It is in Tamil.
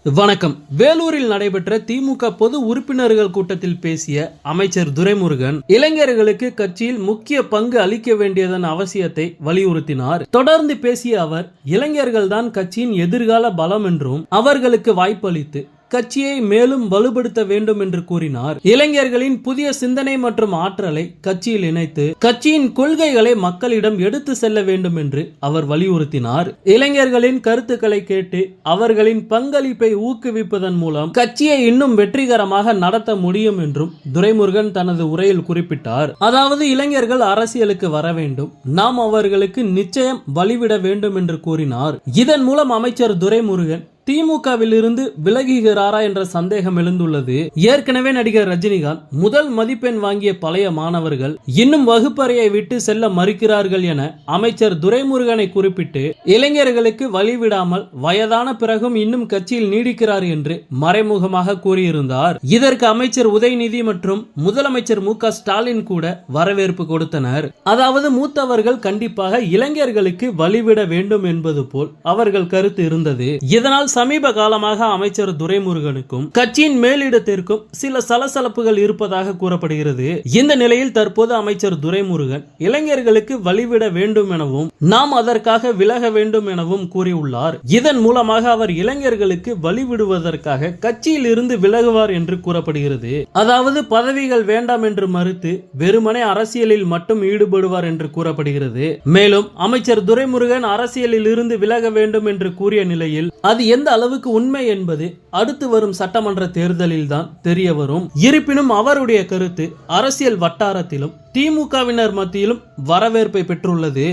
வணக்கம். வேலூரில் நடைபெற்ற திமுக பொது உறுப்பினர்கள் கூட்டத்தில் பேசிய அமைச்சர் துரைமுருகன் இளைஞர்களுக்கு கட்சியில் முக்கிய பங்கு அளிக்க வேண்டியதன் அவசியத்தை வலியுறுத்தினார். தொடர்ந்து பேசிய அவர், இளைஞர்கள்தான் கட்சியின் எதிர்கால பலம் என்றும் அவர்களுக்கு வாய்ப்பளித்து கட்சியை மேலும் வலுப்படுத்த வேண்டும் என்று கூறினார். இளைஞர்களின் புதிய சிந்தனை மற்றும் ஆற்றலை கட்சியில் இணைத்து கட்சியின் கொள்கைகளை மக்களிடம் எடுத்து செல்ல வேண்டும் என்று அவர் வலியுறுத்தினார். இளைஞர்களின் கருத்துக்களை கேட்டு அவர்களின் பங்களிப்பை ஊக்குவிப்பதன் மூலம் கட்சியை இன்னும் வெற்றிகரமாக நடத்த முடியும் என்றும் துரைமுருகன் தனது உரையில் குறிப்பிட்டார். அதாவது, இளைஞர்கள் அரசியலுக்கு வர வேண்டும், நாம் அவர்களுக்கு நிச்சயம் வழிவிட வேண்டும் என்று கூறினார். இதன் மூலம் அமைச்சர் துரைமுருகன் திமுகவில் இருந்து விலகுகிறாரா என்ற சந்தேகம் எழுந்துள்ளது. ஏற்கனவே நடிகர் ரஜினிகாந்த் முதல் மதிப்பெண் வாங்கிய பழைய மாணவர்கள் இன்னும் வகுப்பறையை விட்டு செல்ல மறுக்கிறார்கள் என அமைச்சர் துரைமுருகனை குறிப்பிட்டு, இளைஞர்களுக்கு வழிவிடாமல் வயதான பிறகும் இன்னும் கட்சியில் நீடிக்கிறார் என்று மறைமுகமாக கூறியிருந்தார். இதற்கு அமைச்சர் உதயநிதி மற்றும் முதலமைச்சர் மு.க.ஸ்டாலின் கூட வரவேற்பு கொடுத்தனர். அதாவது, மூத்தவர்கள் கண்டிப்பாக இளைஞர்களுக்கு வழிவிட வேண்டும் என்பது போல் அவர்கள் கருத்து இருந்தது. இதனால் சமீப காலமாக அமைச்சர் துரைமுருகனுக்கும் கட்சியின் மேலிடத்திற்கும் சில சலசலப்புகள் இருப்பதாக கூறப்படுகிறது. இந்த நிலையில் தற்போது அமைச்சர் துரைமுருகன் இளைஞர்களுக்கு வழிவிட வேண்டும் எனவும் நாம் அதற்காக விலக வேண்டும் எனவும் கூறியுள்ளார். இதன் மூலமாக அவர் இளைஞர்களுக்கு வழிவிடுவதற்காக கட்சியில் இருந்து விலகுவார் என்று கூறப்படுகிறது. அதாவது, பதவிகள் வேண்டாம் என்று மறுத்து வெறுமனே அரசியலில் மட்டும் ஈடுபடுவார் என்று கூறப்படுகிறது. மேலும் அமைச்சர் துரைமுருகன் அரசியலில் இருந்து விலக வேண்டும் என்று கூறிய நிலையில் அது எந்த அளவுக்கு உண்மை என்பது அடுத்து வரும் சட்டமன்ற தேர்தலில் தான் தெரிய வரும். இருப்பினும் அவருடைய கருத்து அரசியல் வட்டாரத்திலும் திமுகவினர் மத்தியிலும் வரவேற்பை பெற்றுள்ளது.